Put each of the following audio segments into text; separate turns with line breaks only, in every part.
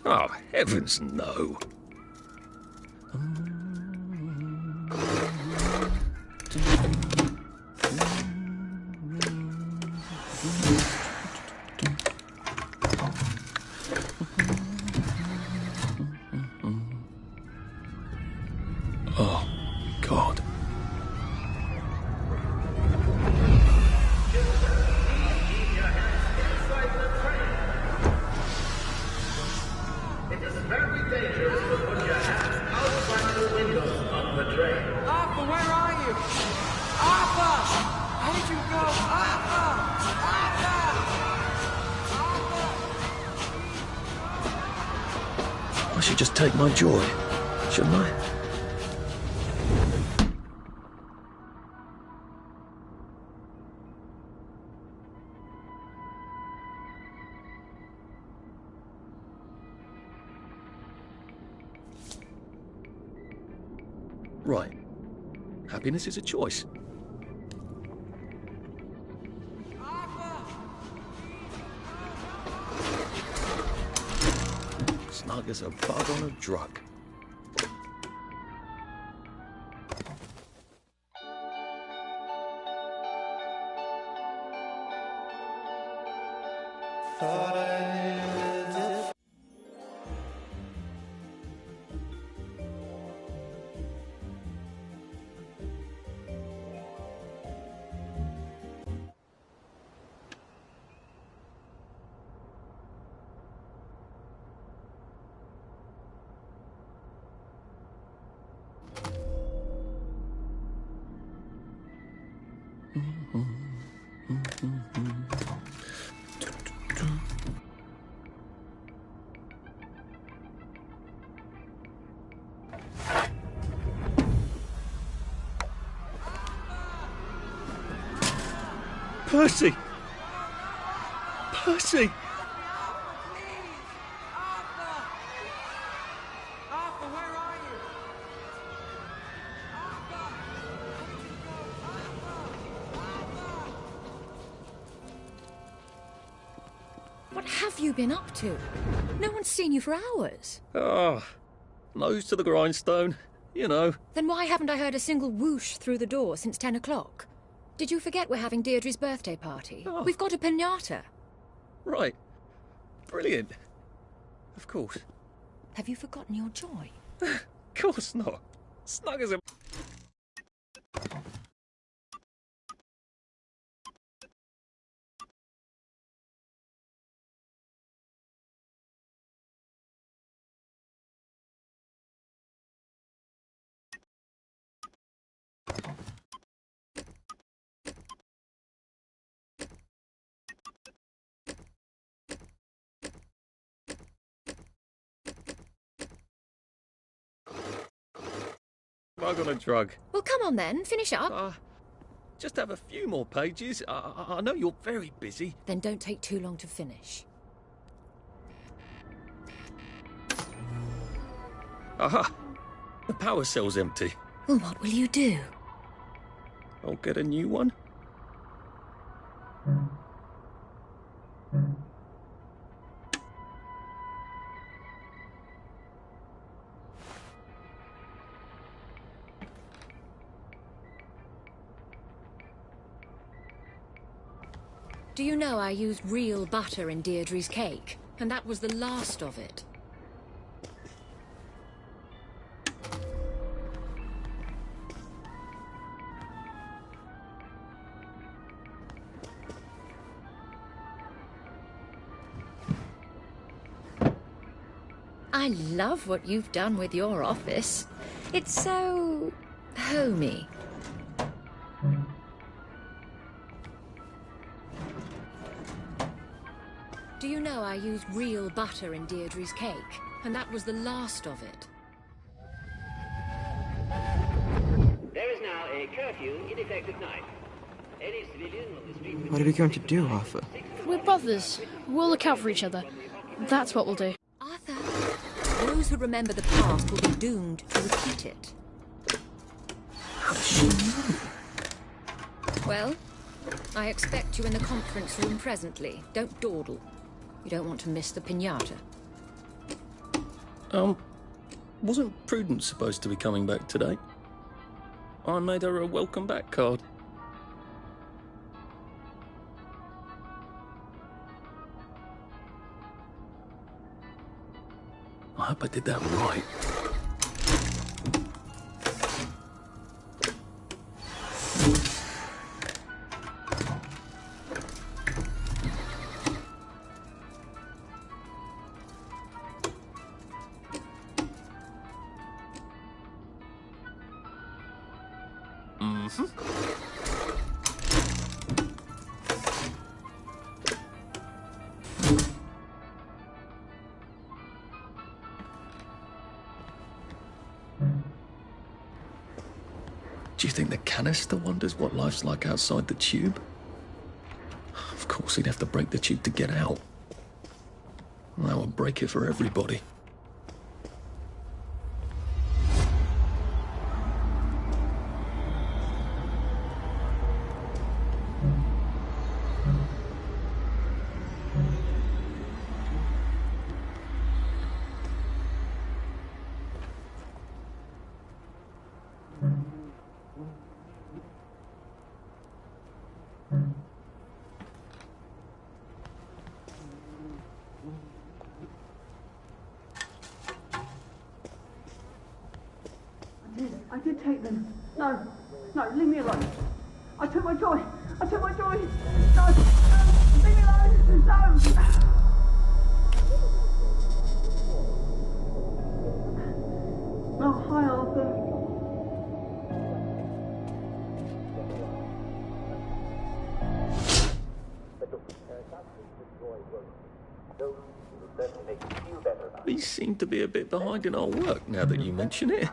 Oh, heavens no. Oh, God.
It is very dangerous to put your hands outside the windows on the train.
Arthur, where are you? Arthur! How did you go? Arthur! Arthur!
I should just take my joy, shouldn't I? Right. Happiness is a choice. Snug as a bug on a drug. Percy! Percy!
Arthur! Arthur, where are you? Arthur! How did you go? Arthur!
What have you been up to? No one's seen you for hours.
Ah, nose to the grindstone, you know.
Then why haven't I heard a single whoosh through the door since 10 o'clock? Did you forget we're having Deirdre's birthday party?
Oh.
We've got a piñata.
Right. Brilliant. Of course.
Have you forgotten your joy?
Of course not. Snug as a... I got a drug.
Well, come on then, finish up.
Just have a few more pages. I know you're very busy.
Then don't take too long to finish.
Aha! The power cell's empty.
Well, what will you do?
I'll get a new one.
Do you know I used real butter in Deirdre's cake? And that was the last of it. I love what you've done with your office. It's so homey. Do you know I used real butter in Deirdre's cake? And that was the last of it.
There is now a curfew in effect at night. Any civilian on the street...
What are we going to do, Arthur?
We're brothers. We'll look out for each other. That's what we'll do.
Arthur, those who remember the past will be doomed to repeat it.
How does she know?
Well, I expect you in the conference room presently. Don't dawdle. You don't want to miss the piñata.
Wasn't Prudence supposed to be coming back today? I made her a welcome back card. I hope I did that right. Do you think the canister wonders what life's like outside the tube? Of course, he'd have to break the tube to get out. That would break it for everybody.
I did take them. No, leave me alone. I took my joy. No, leave me alone. No. Oh, hi, Arthur.
We seem to be a bit behind in our work now that you mention it.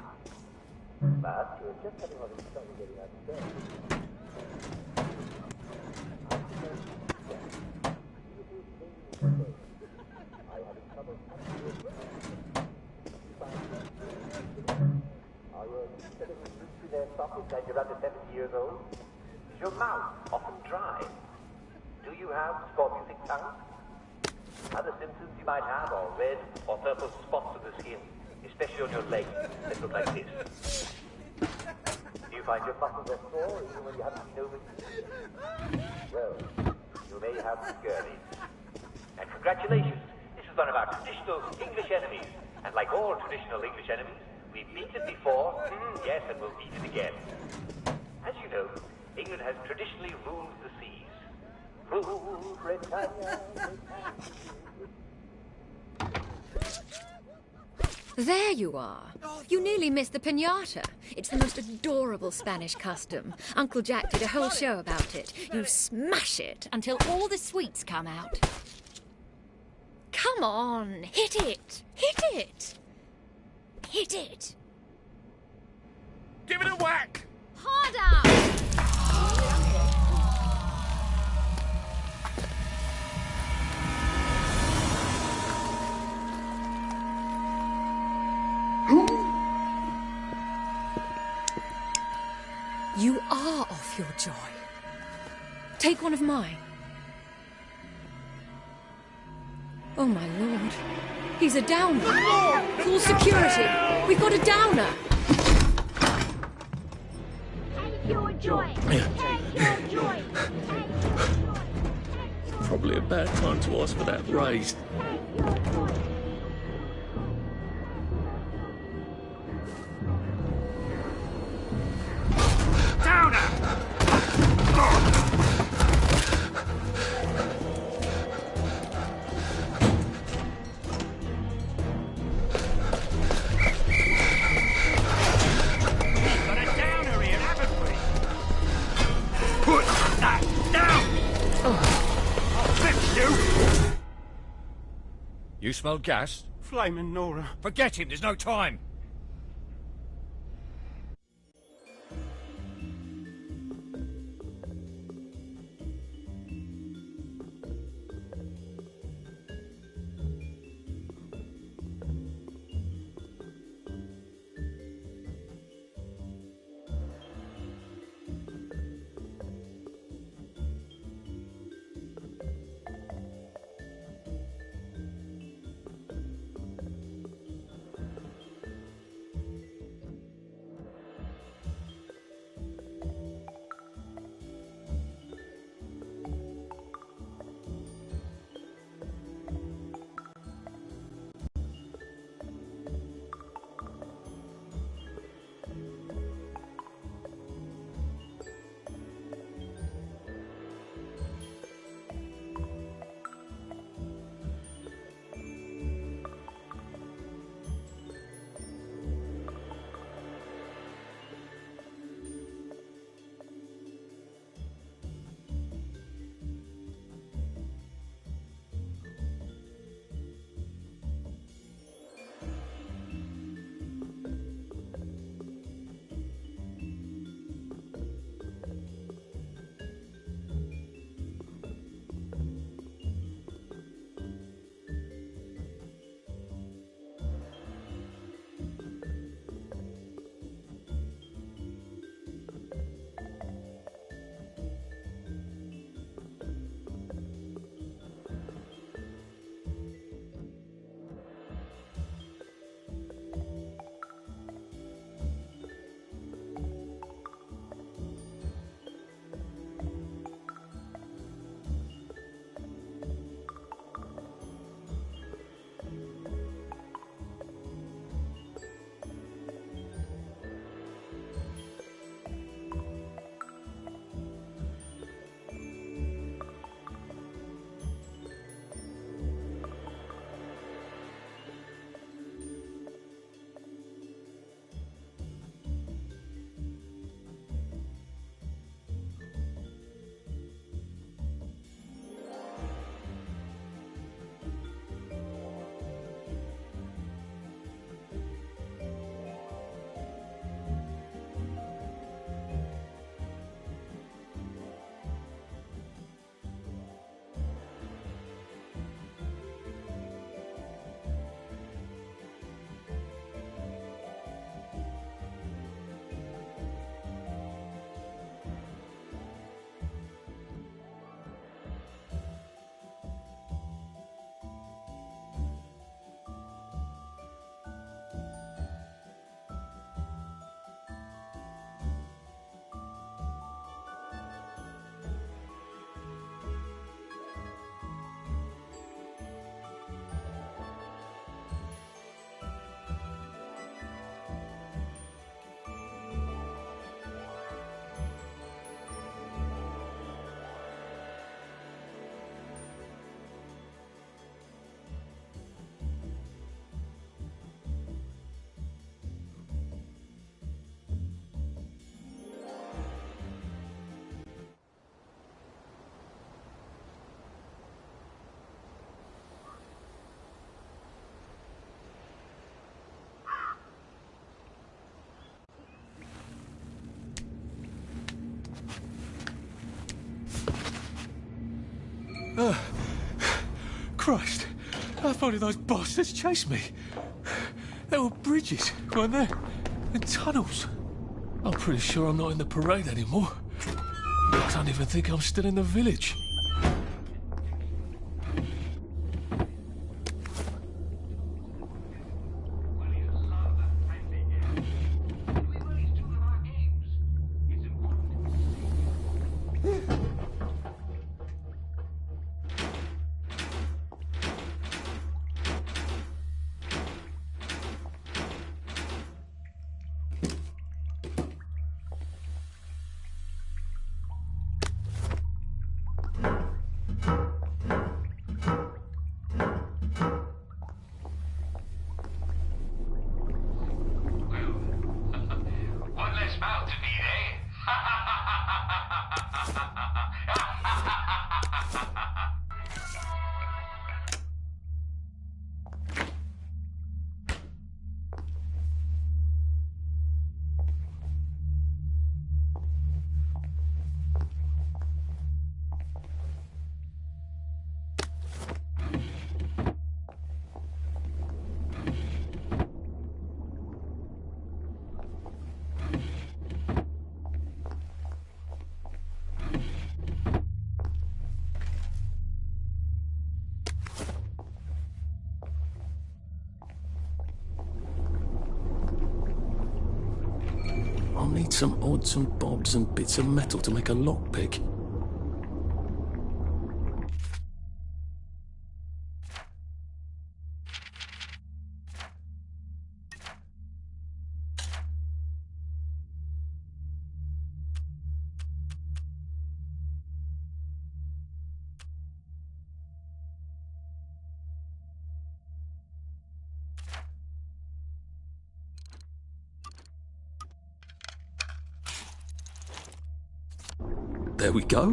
And you're under 70 years old? Is your mouth often dry? Do you have scorbutic tongue? Other symptoms you might have are red or purple spots on the skin, especially on your legs that look like this. Do you find your muscles are sore even when you haven't been overseas? Well, you may have scurvy. And congratulations, this is one of our traditional English enemies. And like all traditional English enemies, we've beaten before, yes, and we'll beat it again. As you know, England has traditionally ruled the seas. Rule Britannia.
There you are. You nearly missed the piñata. It's the most adorable Spanish custom. Uncle Jack did a whole show about it. You smash it until all the sweets come out. Come on, hit it! Hit it! Hit it!
Give it a whack!
Harder! You are off your joy. Take one of mine. Oh, my lord. He's a downer. Call security. We've got a downer.
Take your joy. Take your joy.
Probably a bad time to ask for that raise.
You smell gas?
Flaming Nora.
Forget him, there's no time.
Christ, how far did those bastards chase me? There were bridges, weren't there? And tunnels. I'm pretty sure I'm not in the parade anymore. I don't even think I'm still in the village.
One less mouth to feed, eh?
I'll need some odds and bobs and bits of metal to make a lockpick. There we go.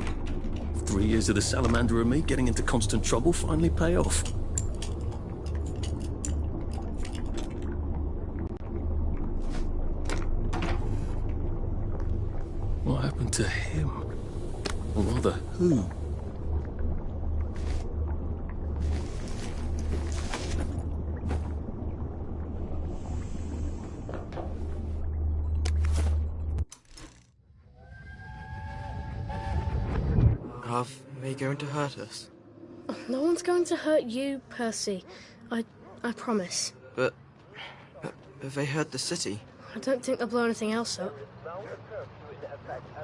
3 years of the salamander and me getting into constant trouble finally pay off. What happened to him? Or rather, who?
Are they going to hurt us?
No one's going to hurt you, Percy. I promise.
But have they hurt the city?
I don't think they'll blow anything else up.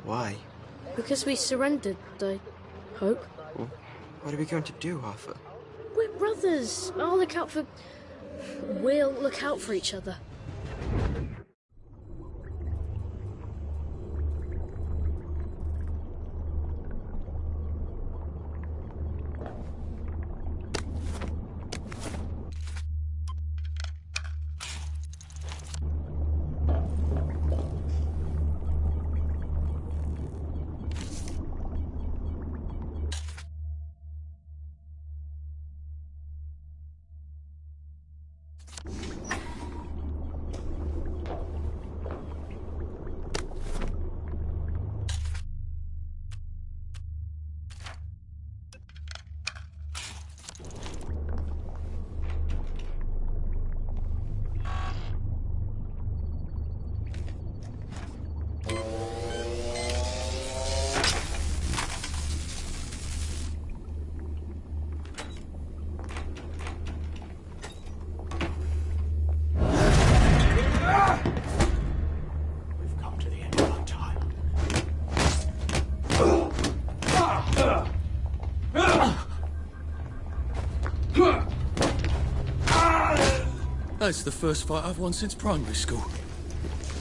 Why?
Because we surrendered, I hope.
Well, what are we going to do, Arthur?
We're brothers. We'll look out for each other.
That's the first fight I've won since primary school.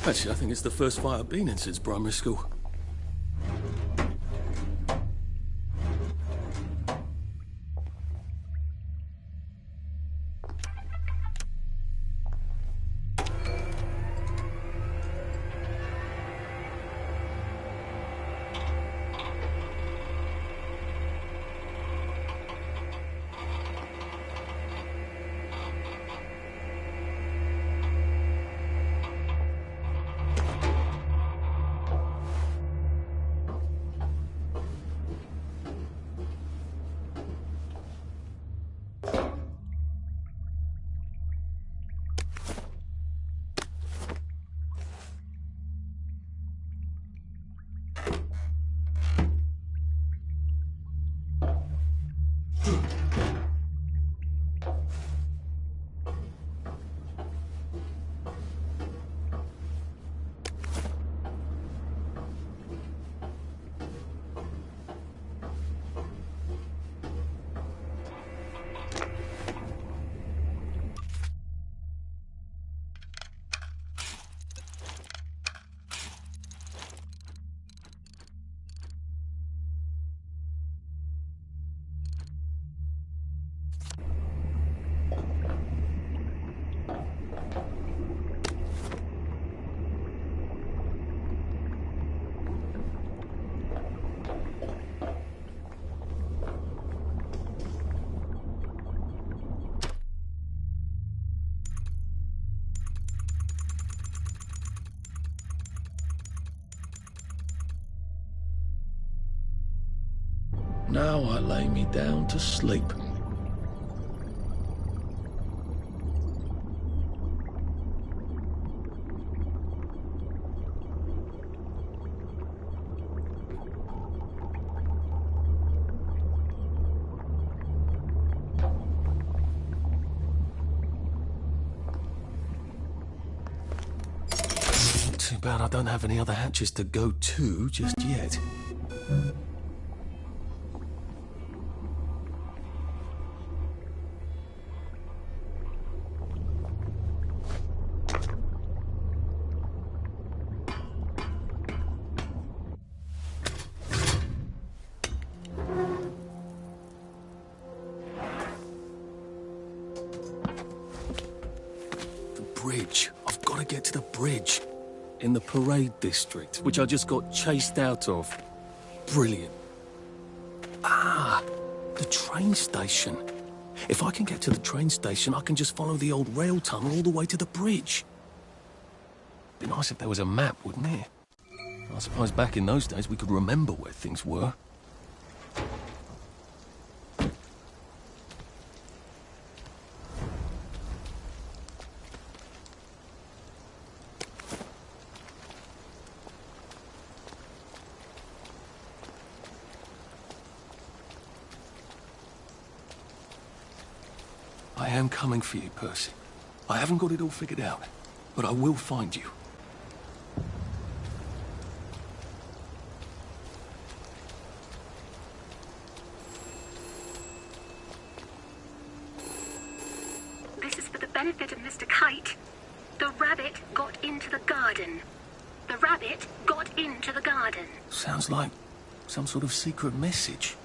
Actually, I think it's the first fight I've been in since primary school. Now I lay me down to sleep.
Too bad I don't have any other hatches to go to just yet. The bridge. I've got to get to the bridge. In the parade district, which I just got chased out of. Brilliant. Ah, the train station. If I can get to the train station, I can just follow the old rail tunnel all the way to the bridge. Be nice if there was a map, wouldn't it? I suppose back in those days we could remember where things were. I am coming for you, Percy. I haven't got it all figured out, but I will find you.
This is for the benefit of Mr. Kite. The rabbit got into the garden. The rabbit got into the garden.
Sounds like some sort of secret message.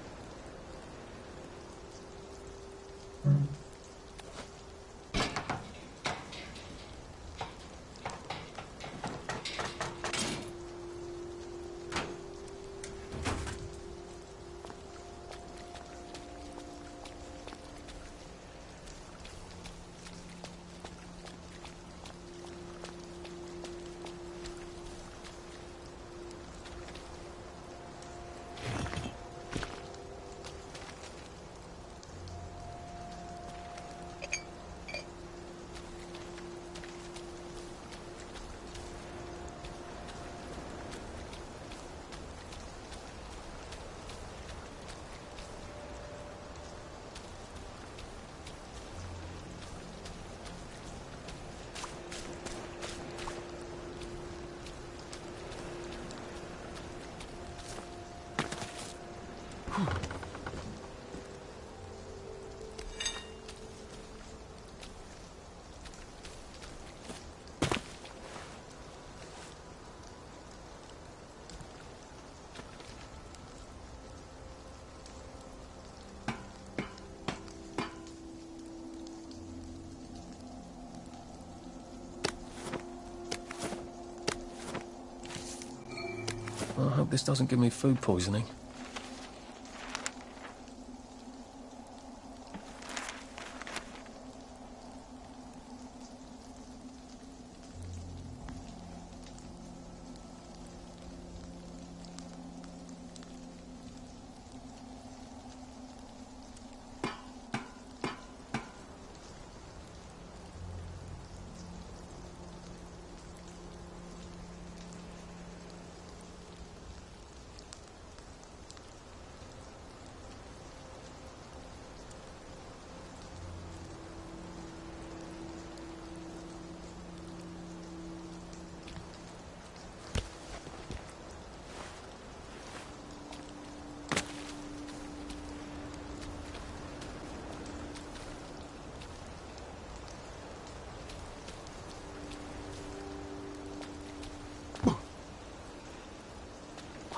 I hope this doesn't give me food poisoning.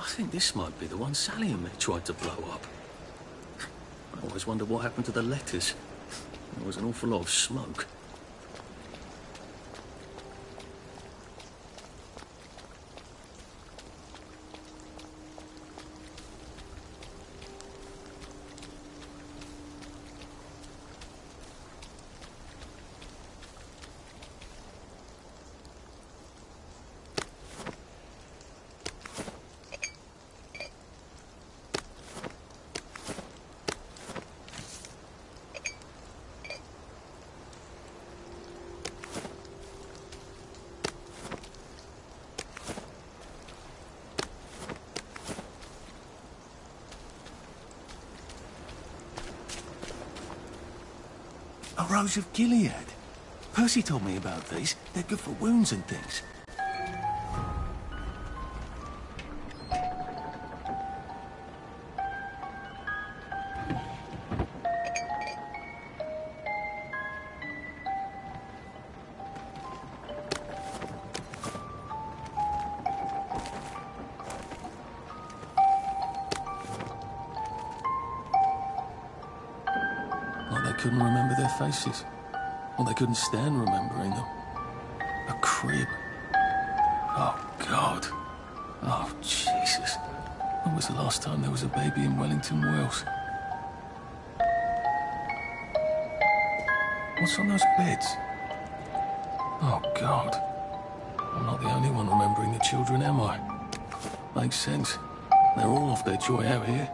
I think this might be the one Sally and me tried to blow up. I always wondered what happened to the letters. There was an awful lot of smoke. Rose of Gilead. Percy told me about these. They're good for wounds and things.
Couldn't remember their faces. Or they couldn't stand remembering them. A crib. Oh, God. Oh, Jesus. When was the last time there was a baby in Wellington, Wales? What's on those beds? Oh, God. I'm not the only one remembering the children, am I? Makes sense. They're all off their joy out here.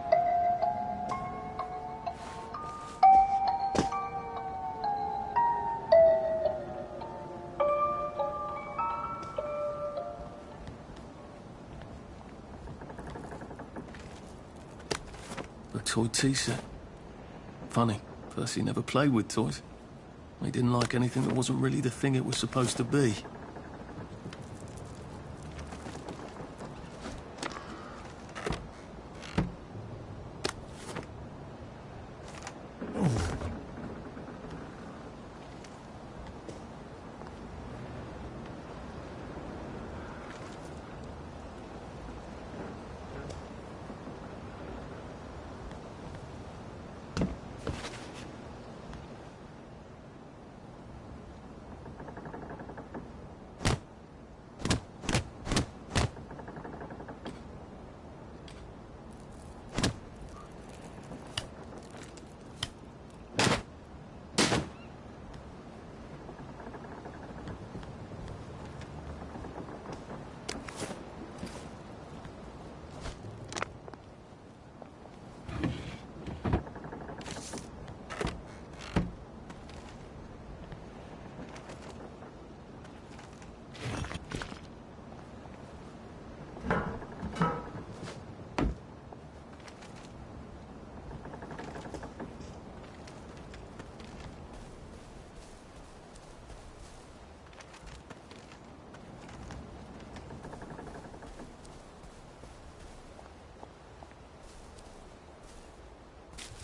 Toy tea set. Funny, Percy never played with toys. He didn't like anything that wasn't really the thing it was supposed to be.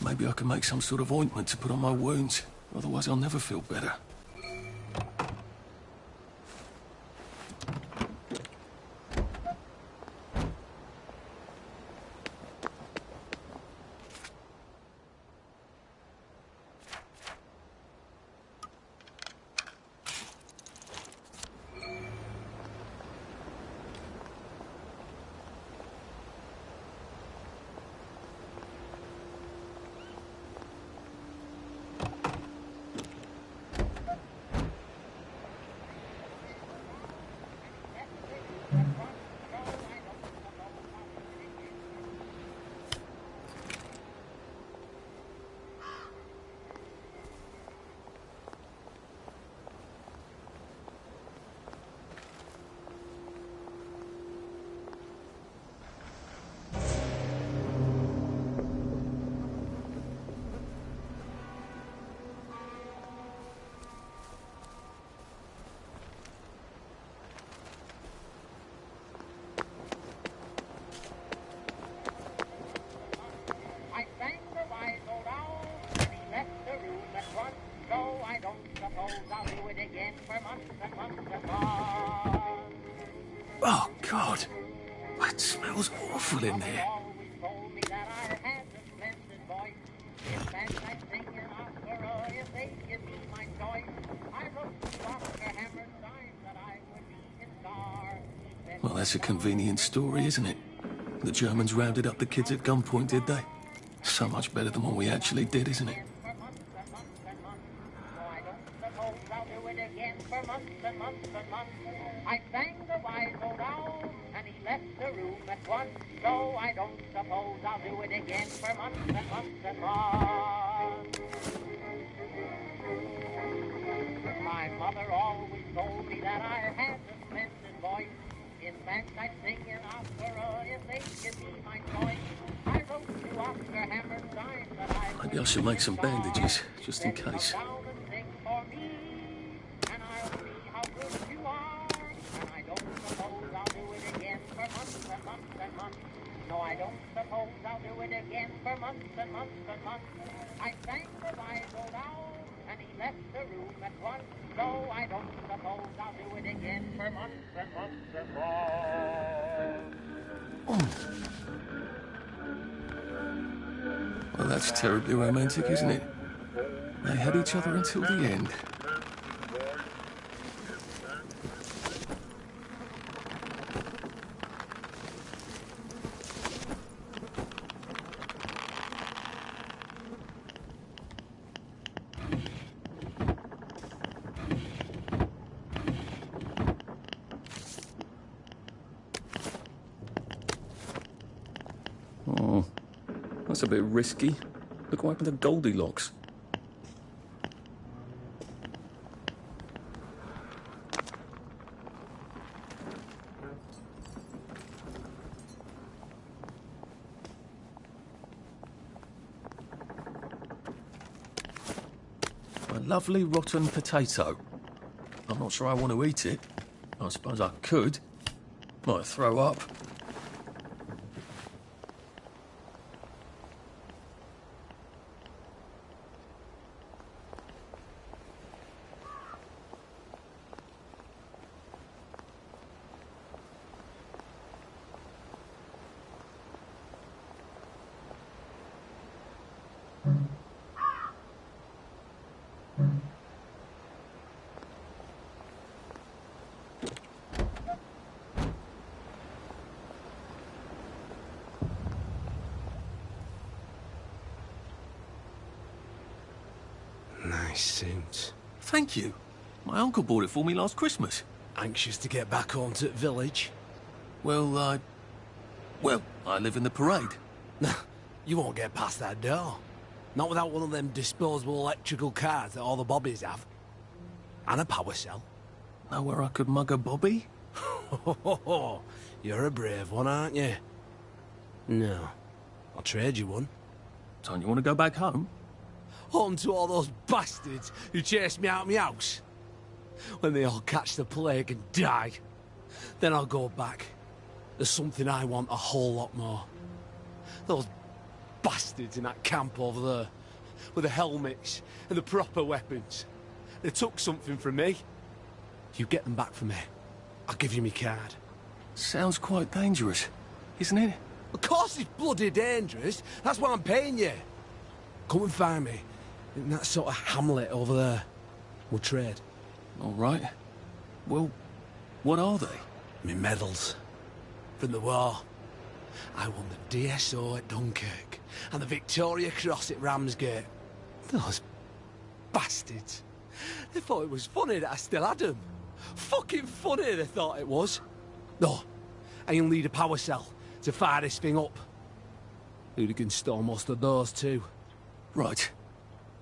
Maybe I can make some sort of ointment to put on my wounds. Otherwise I'll never feel better. Oh, God. That smells awful in there. Well, that's a convenient story, isn't it? The Germans rounded up the kids at gunpoint, did they? So much better than what we actually did, isn't it?
I sang the wise old owl, and he left the room at once. So I don't suppose I'll do it again for months and months and months. My mother always told me that I had a splendid voice. In fact, I'd sing in opera if they give me my choice. I wrote to Oscar Hammerstein that I
Maybe I should make some bandages, just in case.
down and sing No, I don't suppose I'll do it again for months and months and months. I sang the Bible down, and he left the room at once. So I don't suppose I'll do it again for months and months and months.
Well, that's terribly romantic, isn't it? They had each other until the end. Oh, that's a bit risky. Look what happened to Goldilocks. A lovely rotten potato. I'm not sure I want to eat it. I suppose I could. Might throw up.
Nice suit.
Thank you. My uncle bought it for me last Christmas.
Anxious to get back home to the village?
Well, I live in the parade.
You won't get past that door. Not without one of them disposable electrical cars that all the bobbies have. And a power cell.
Know where I could mug a bobby?
You're a brave one, aren't you? No. I'll trade you one.
Don't you want to go back home?
Home to all those bastards who chased me out of my house. When they all catch the plague and die. Then I'll go back. There's something I want a whole lot more. Those bastards in that camp over there. With the helmets and the proper weapons. They took something from me. You get them back for me. I'll give you my card.
Sounds quite dangerous, isn't it?
Of course it's bloody dangerous. That's why I'm paying you. Come and find me in that sort of hamlet over there. We'll trade.
All right. Well, what are they?
Me medals. From the war. I won the DSO at Dunkirk and the Victoria Cross at Ramsgate. Those bastards. They thought it was funny that I still had them. Fucking funny they thought it was. No, I only need a power cell to fire this thing up. Hooligans stole most of those too.
Right.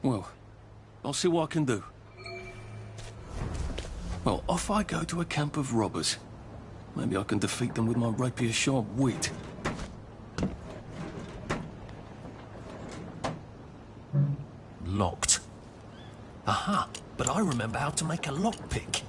Well, I'll see what I can do. Well, off I go to a camp of robbers. Maybe I can defeat them with my rapier-sharp wit. Locked. Aha, but I remember how to make a lockpick.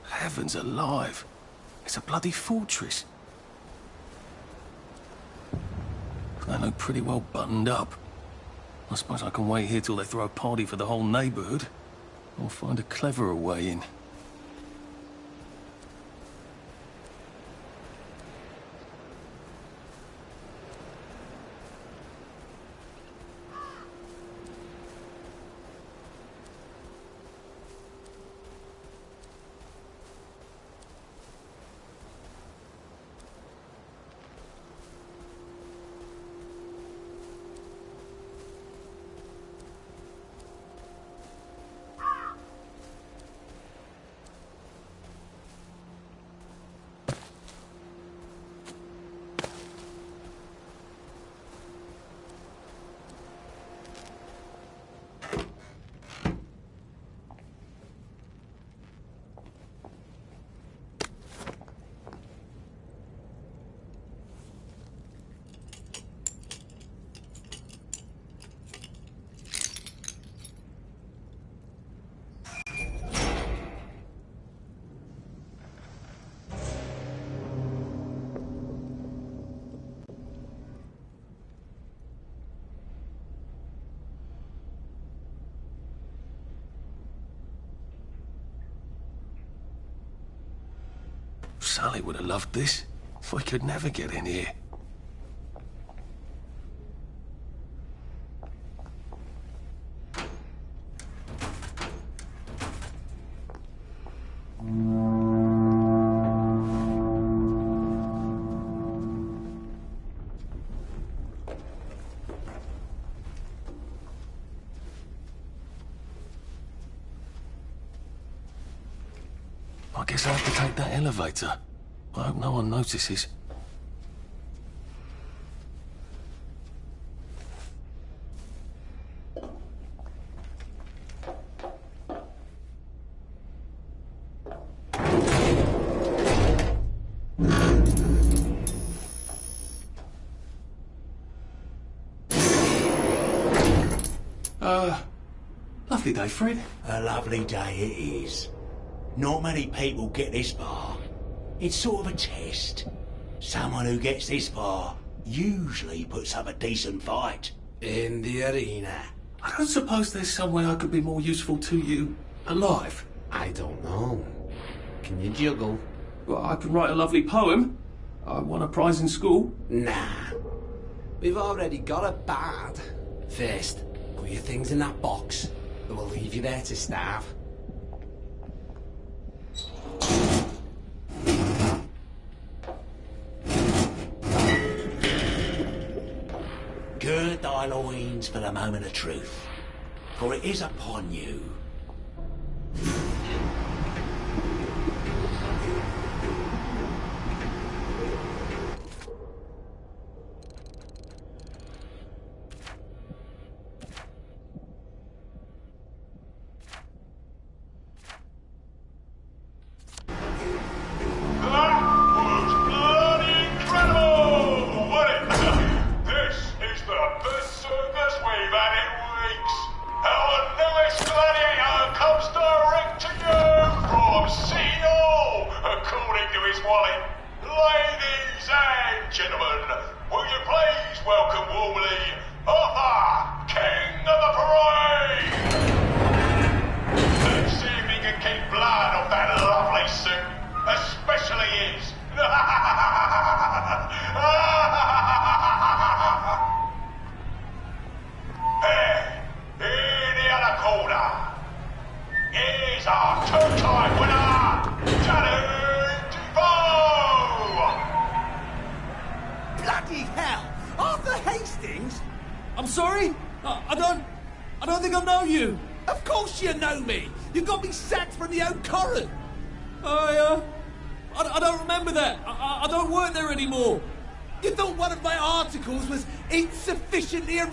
Heavens alive. It's a bloody fortress. They look pretty well buttoned up. I suppose I can wait here till they throw a party for the whole neighborhood. Or find a cleverer way in.
Sally would have loved this. We could never get in here. I guess I have to take that elevator. I hope no one notices. Lovely day, Fred.
A lovely day it is. Not many people get this far. It's sort of a test. Someone who gets this far usually puts up a decent fight. In the arena.
I don't suppose there's some way I could be more useful to you alive.
I don't know. Can you juggle?
Well, I can write a lovely poem. I won a prize in school.
Nah. We've already got a bard. First, put your things in that box. And we'll leave you there to starve. Gird thy loins for the moment of truth, for it is upon you.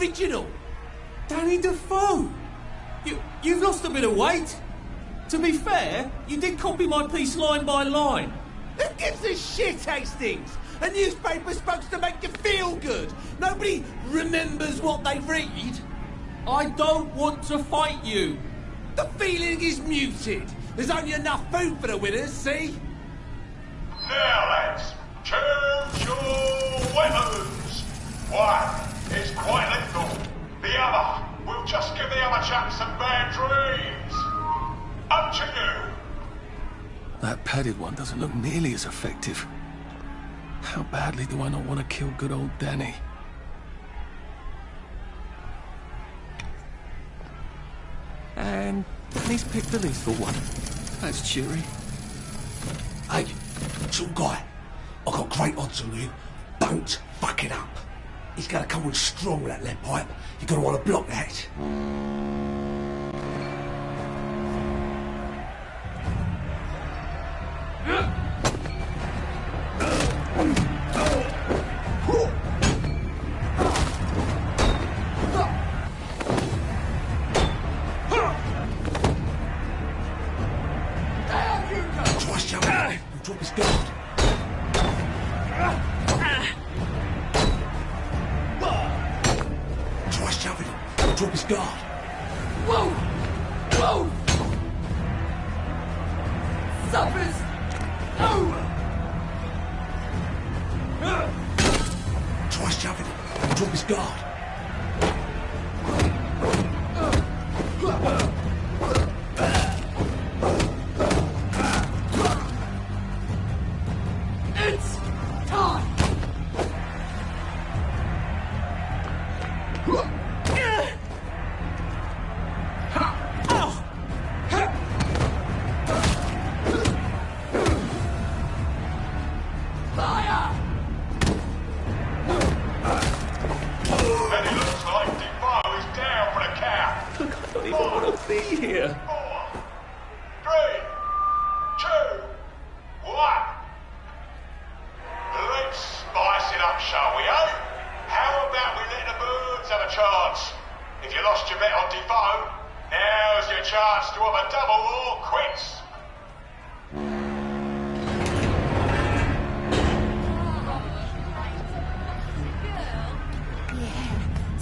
Original. Danny Defoe! You've lost a bit of weight. To be fair, you did copy my piece line by line. Who gives a shit, Hastings? A newspaper's supposed to make you feel good. Nobody remembers what they read. I don't want to fight you. The feeling is muted. There's only enough food for the winners, see?
Now, lads, choose your weapons. One is quite lethal. The other will just give the other chap some bad dreams. Up to you.
That padded one doesn't look nearly as effective. How badly do I not want to kill good old Danny? And Danny's picked the lethal one. That's cheery.
Hey, some guy. I've got great odds on you. Don't fuck it up. He's going to come on strong with that lead pipe. You're going to want to block that. Trust you. He'll drop his guard. Drop his guard.
Whoa! Whoa! Suffers! No!
Try shoving him. Drop his guard.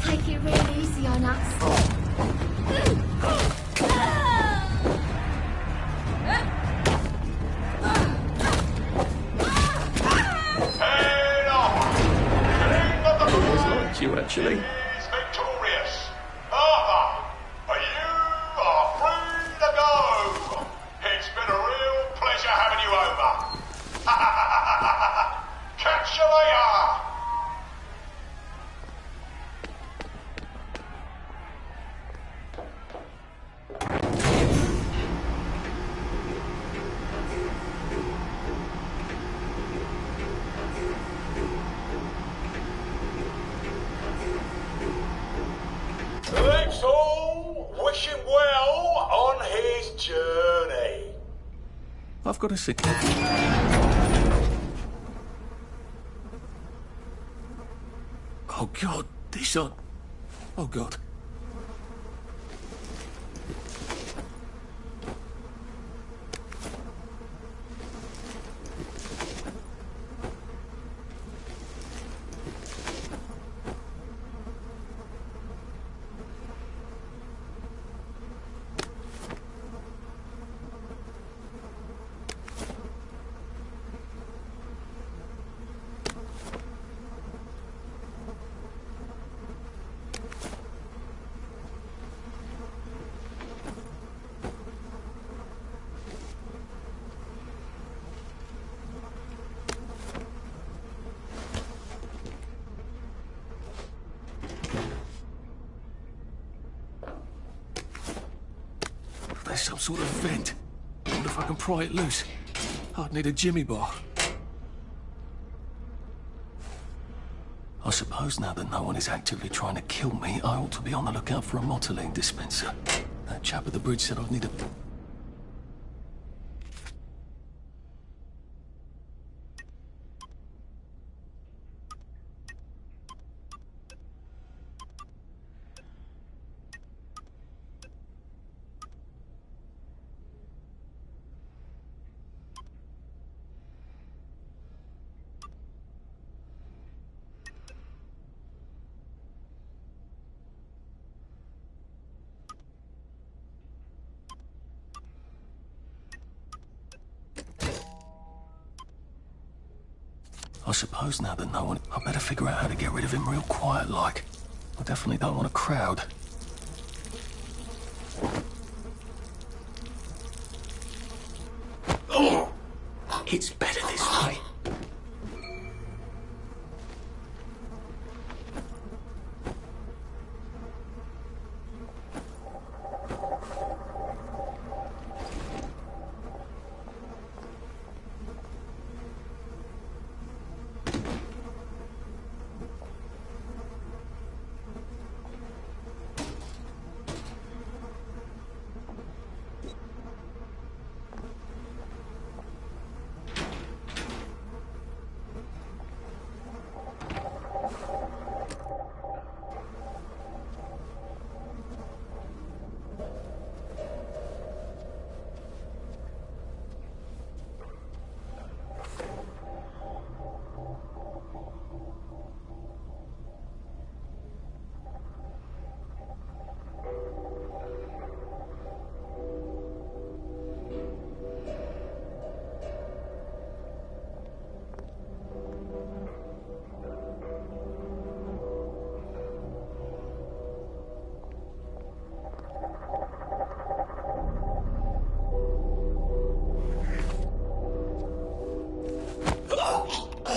Take it real easy on us.
You actually.
Is victorious. Arthur, you are free to go. It's been a real pleasure having you over. Catch you later. Let's all wish him well on his journey.
I've got a sick. Oh God, these are. Oh God. There's some sort of vent. I wonder if I can pry it loose. I'd need a jimmy bar. I suppose now that no one is actively trying to kill me, I ought to be on the lookout for a motoline dispenser. That chap at the bridge said I'd need a... I suppose now that no one... I better figure out how to get rid of him real quiet like. I definitely don't want a crowd. Oh! It's better this way.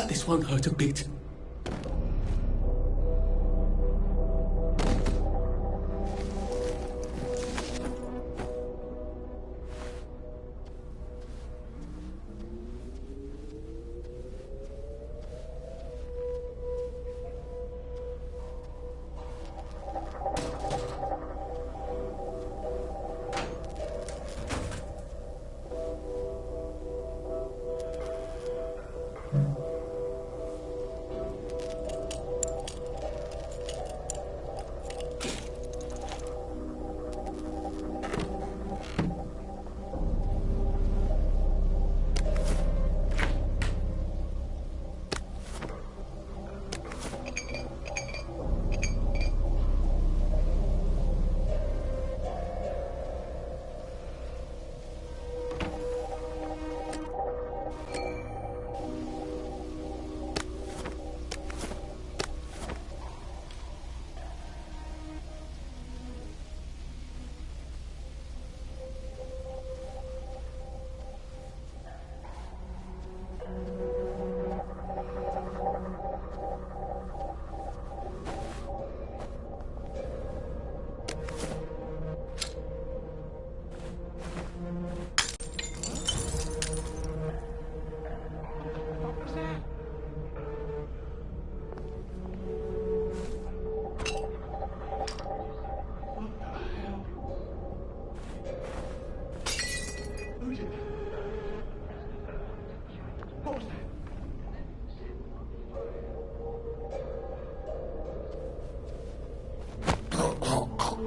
This won't hurt a bit.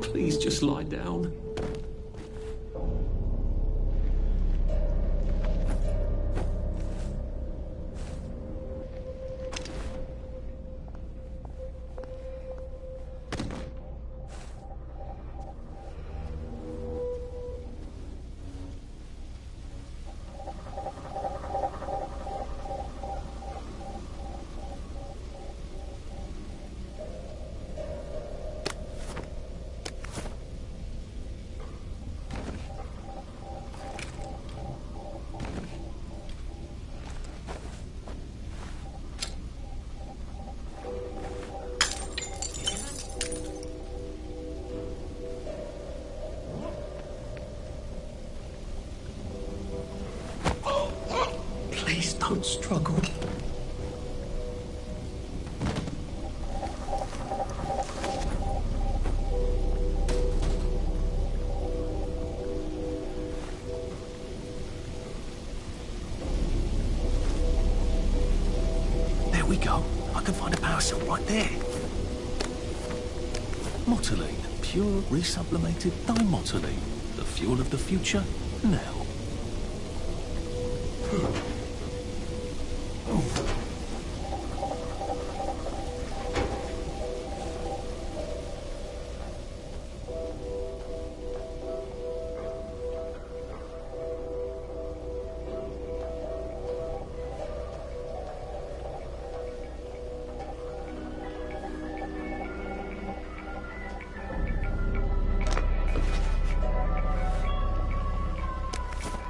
Please just lie down. Please don't struggle. There we go. I can find a power cell right there. Motoline, pure resublimated dimotoline. The fuel of the future, now.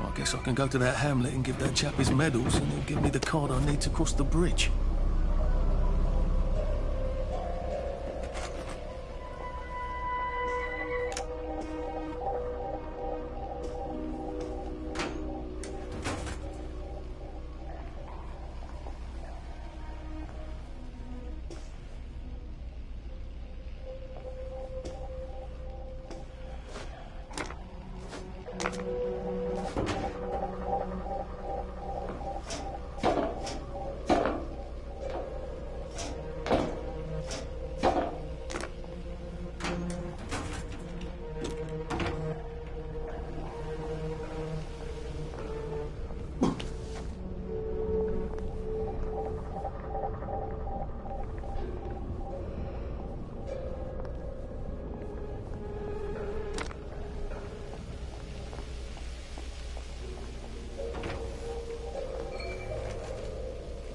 I guess I can go to that hamlet and give that chap his medals, and he'll give me the card I need to cross the bridge.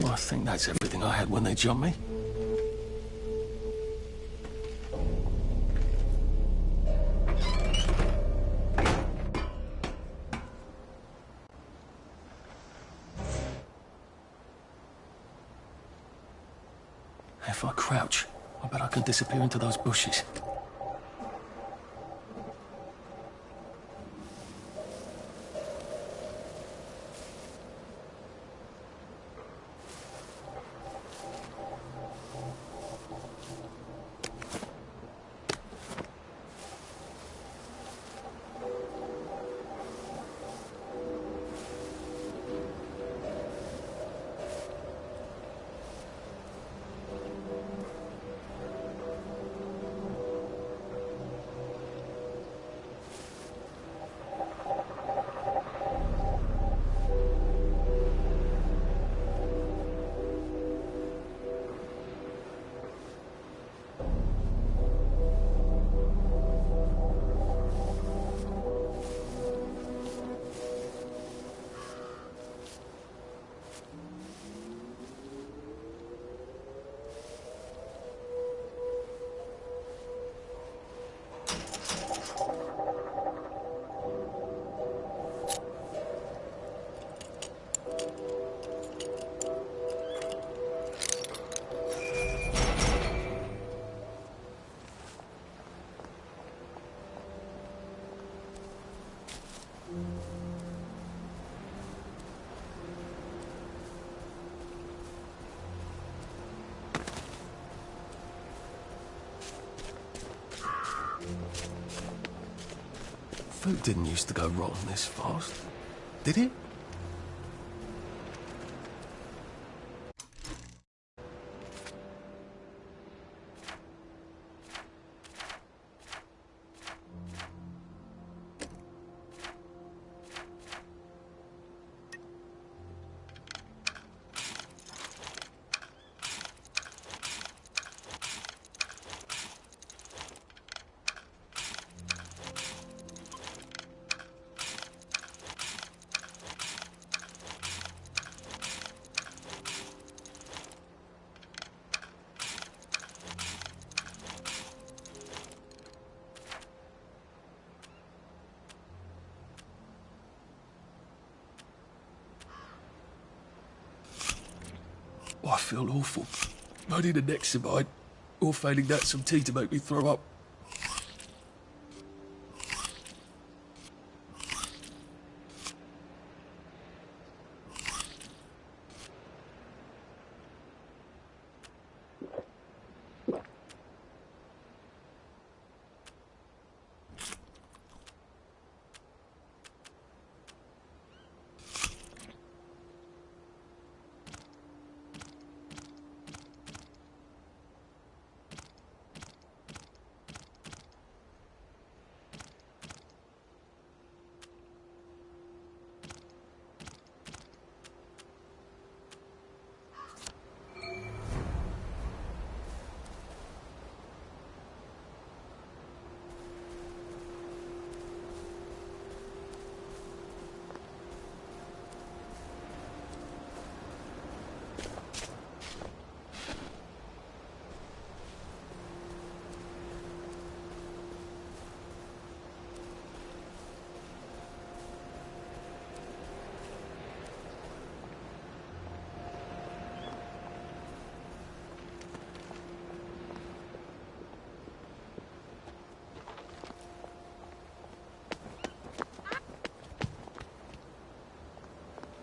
I think that's everything I had when they jumped me. If I crouch, I bet I can disappear into those bushes. Food didn't used to go rotten this fast, did it? feel awful. I need a Nexamide, or failing that, some tea to make me throw up.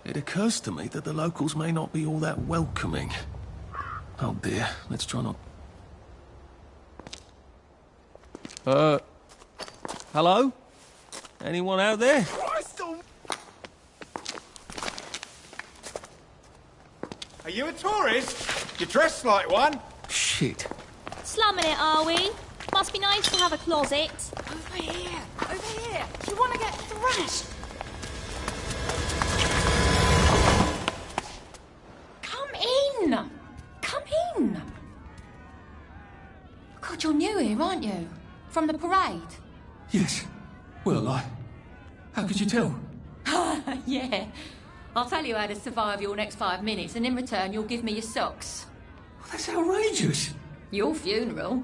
It occurs to me that the locals may not be all that welcoming. Oh dear, let's try not... Hello? Anyone out there?
Are you a tourist? You dress like one.
Shit.
Slumming it, are we? Must be nice to have a closet.
Over here. Over here. Do you want to get thrashed?
Come in! God, you're new here, aren't you? From the parade?
Yes. Well, how could you tell?
Yeah. I'll tell you how to survive your next 5 minutes, and in return you'll give me your socks.
Well, that's outrageous.
Your funeral.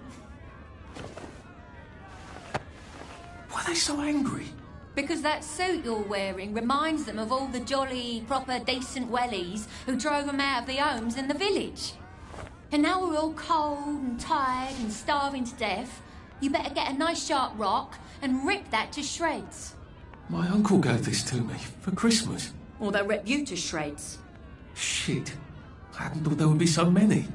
Why are they so angry?
Because that suit you're wearing reminds them of all the jolly, proper, decent wellies who drove them out of the homes in the village. And now we're all cold and tired and starving to death. You better get a nice sharp rock and rip that to shreds.
My uncle gave this to me for Christmas.
Or they'll rip you to shreds.
Shit. I hadn't thought there would be so many.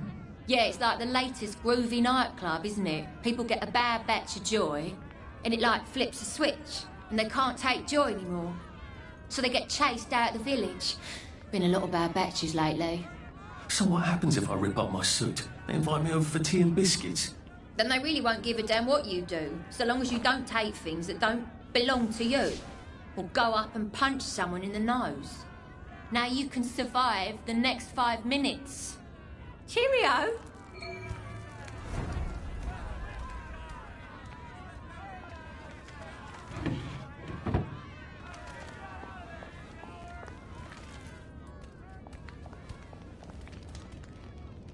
Yeah, it's like the latest groovy nightclub, isn't it? People get a bad batch of joy, and it like flips a switch. And they can't take joy anymore. So they get chased out of the village. Been a lot of bad batches lately.
So what happens if I rip up my suit? They invite me over for tea and biscuits.
Then they really won't give a damn what you do, so long as you don't take things that don't belong to you. Or go up and punch someone in the nose. Now you can survive the next 5 minutes. Cheerio!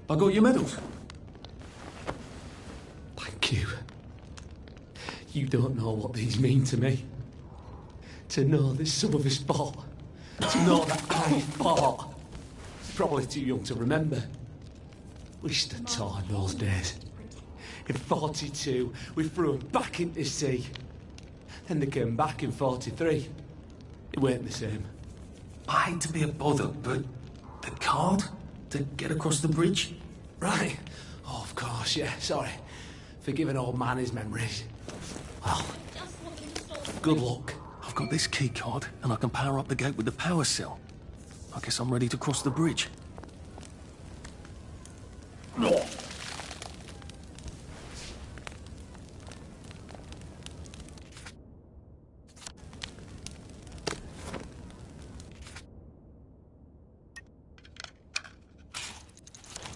I got your medals.
Thank you. You don't know what these mean to me. To know that some of us fought. To know that I fought. Probably too young to remember. We stood tall in those days. In 42, we threw them back into sea. Then they came back in 43. It weren't the same.
I hate to be a bother, but the card to get across the bridge?
Right. Oh, of course, yeah, sorry. Forgive an old man his memories. Well, good luck.
I've got this key card, and I can power up the gate with the power cell. I guess I'm ready to cross the bridge.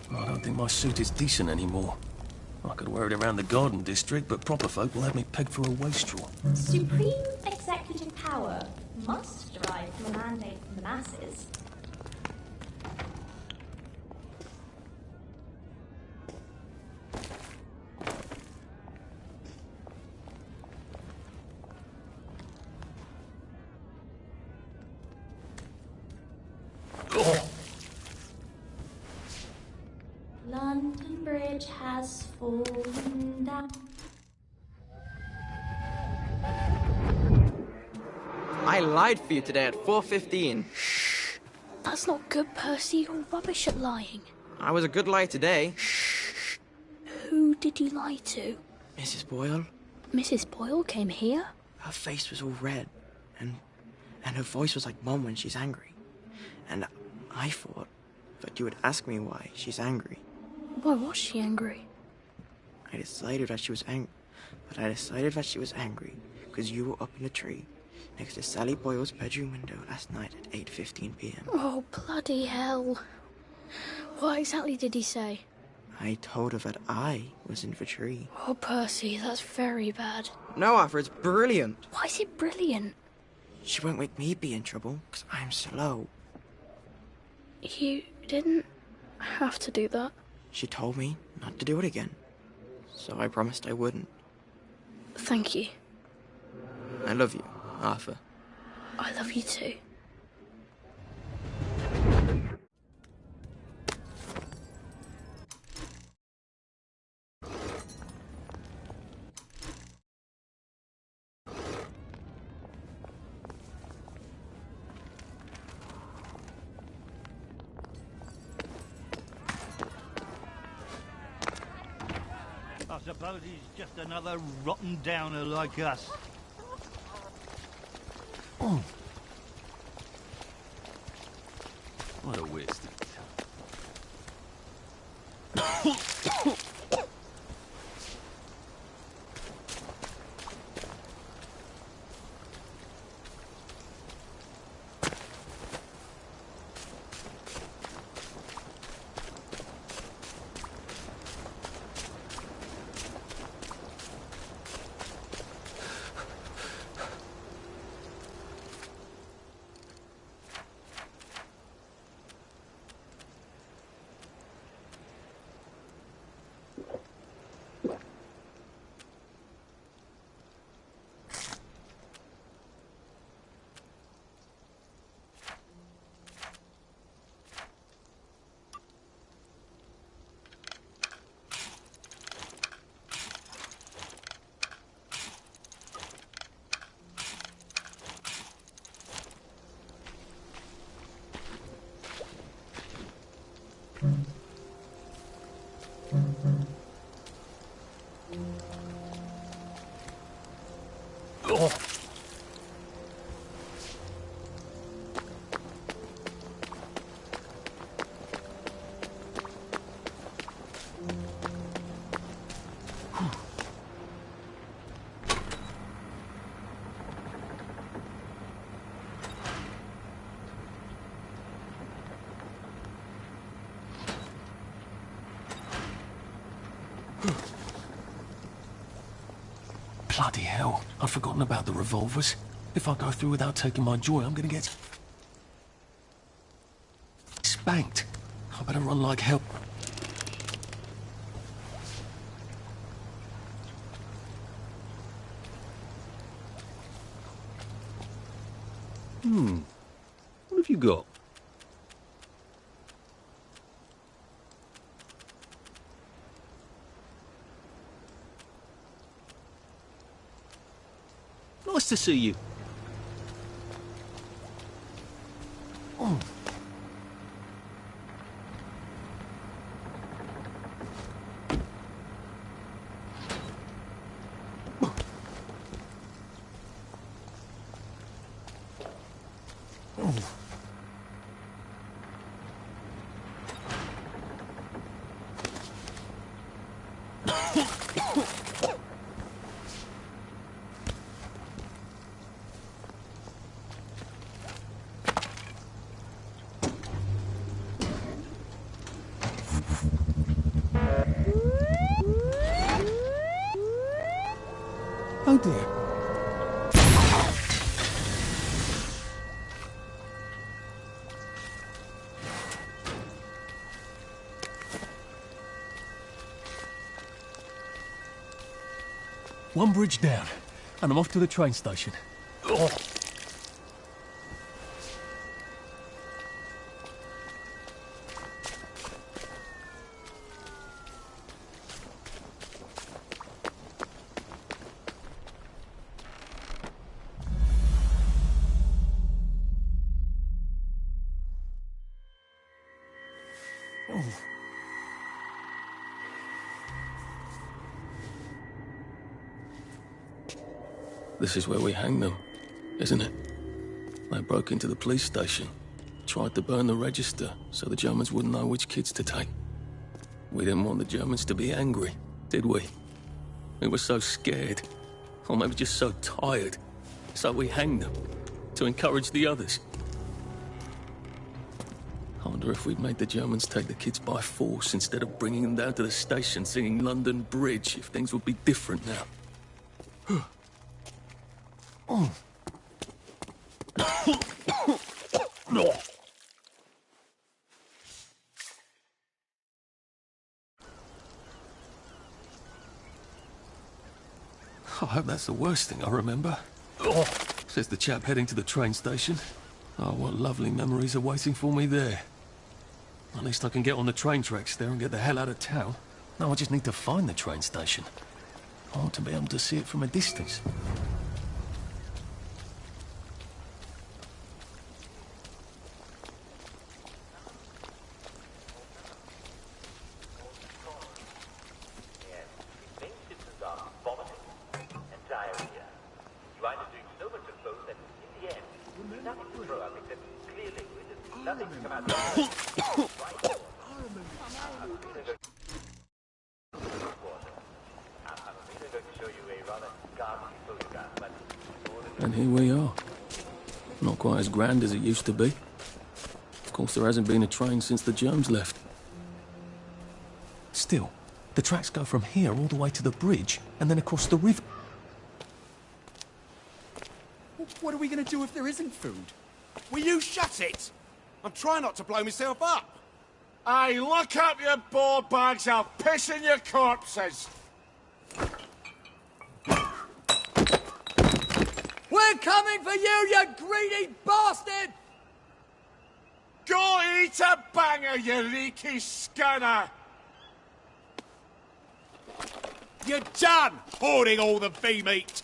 I don't think my suit is decent anymore. I could wear it around the garden district, but proper folk will have me pegged for a wastrel.
Supreme executive power must derive from a mandate from the masses. falling down.
I lied for you today at 4:15.
That's not good, Percy. You're rubbish at lying.
I was a good liar today.
Who did you lie to?
Mrs. Boyle,
Mrs. Boyle came here?
her face was all red, and her voice was like Mum when she's angry. And I thought that you would ask me why she's angry.
Why was she angry?
I decided that she was angry because you were up in the tree next to Sally Boyle's bedroom window last night at 8:15 p.m.
Oh, bloody hell. What exactly did he say?
I told her that I was in the tree.
Oh, Percy, that's very bad.
No, Arthur, it's brilliant.
Why is it brilliant?
She won't make me be in trouble because I'm slow.
You didn't have to do that.
She told me not to do it again, so I promised I wouldn't.
Thank you.
I love you, Arthur.
I love you too.
I suppose he's just another rotten downer like us.
Oh. What a waste of time. Oh. Bloody hell, I'd forgotten about the revolvers. If I go through without taking my joy, I'm gonna get spanked. I better run like hell. What have you got? Nice to see you. Oh. Oh dear. One bridge down, and I'm off to the train station. Oh.
This is where we hang them, isn't it? They broke into the police station, tried to burn the register so the Germans wouldn't know which kids to take. We didn't want the Germans to be angry, did we? We were so scared, or maybe just so tired, so we hanged them to encourage the others. I wonder if we'd made the Germans take the kids by force instead of bringing them down to the station singing London Bridge, if things would be different now. Oh. I hope that's the worst thing I remember. Says the chap heading to the train station. Oh, what lovely memories are waiting for me there. At least I can get on the train tracks there and get the hell out of town. Now I just need to find the train station. I want to be able to see it from a distance. And here we are. Not quite as grand as it used to be. Of course, there hasn't been a train since the Germs left. Still, the tracks go from here all the way to the bridge, and then across the river.
What are we going to do if there isn't food? Will you shut it? I'm trying not to blow myself up.
Hey, look up your ball bags, I'll piss in your corpses.
We're coming for you, you greedy bastard!
Go eat a banger, you leaky scanner!
You're done hoarding all the V-meat!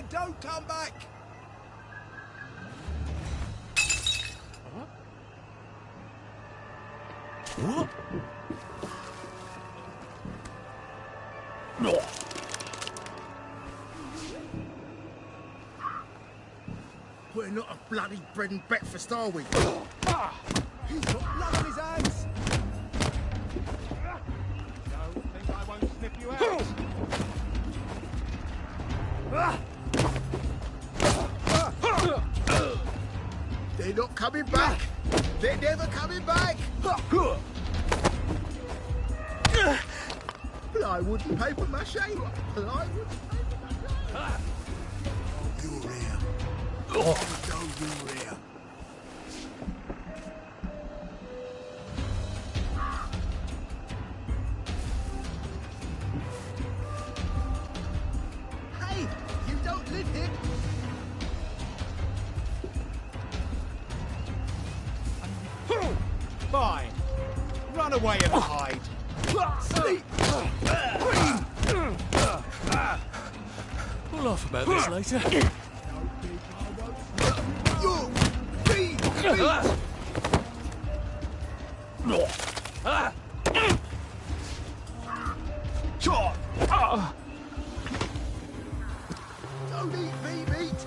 Don't come back!
What?
No. We're not a bloody bread and breakfast, are we? He's got blood on his hands!
Don't think I won't snip you out?
They're not coming back! They're never coming back! Plywood and paper mache! Plywood and paper mache! You're here. Oh, you're here. Hey! You don't live here! Fine. Run away and hide. Sleep.
We'll laugh about this later.
You be Don't eat bee meat!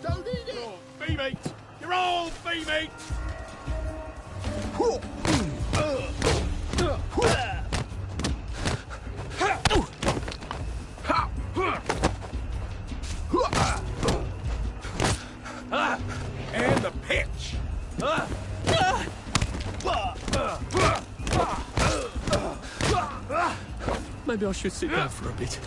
Don't eat it! Bee meat! You're all bee meat! And the pitch!
Maybe I should sit down for a bit.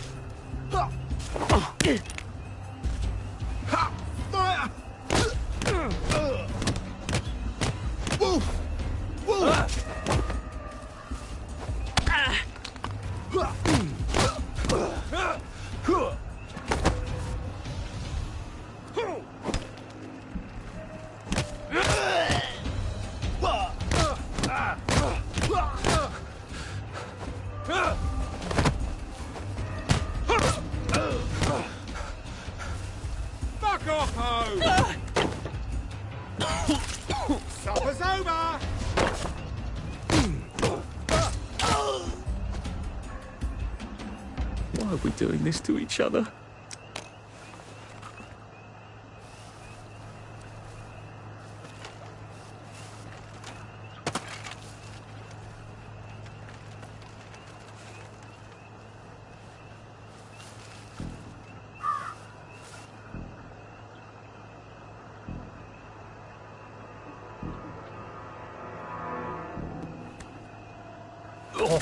Fuck off, ho! Supper's over!
Why are we doing this to each other? Oh.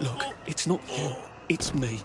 Look, it's not you, it's me.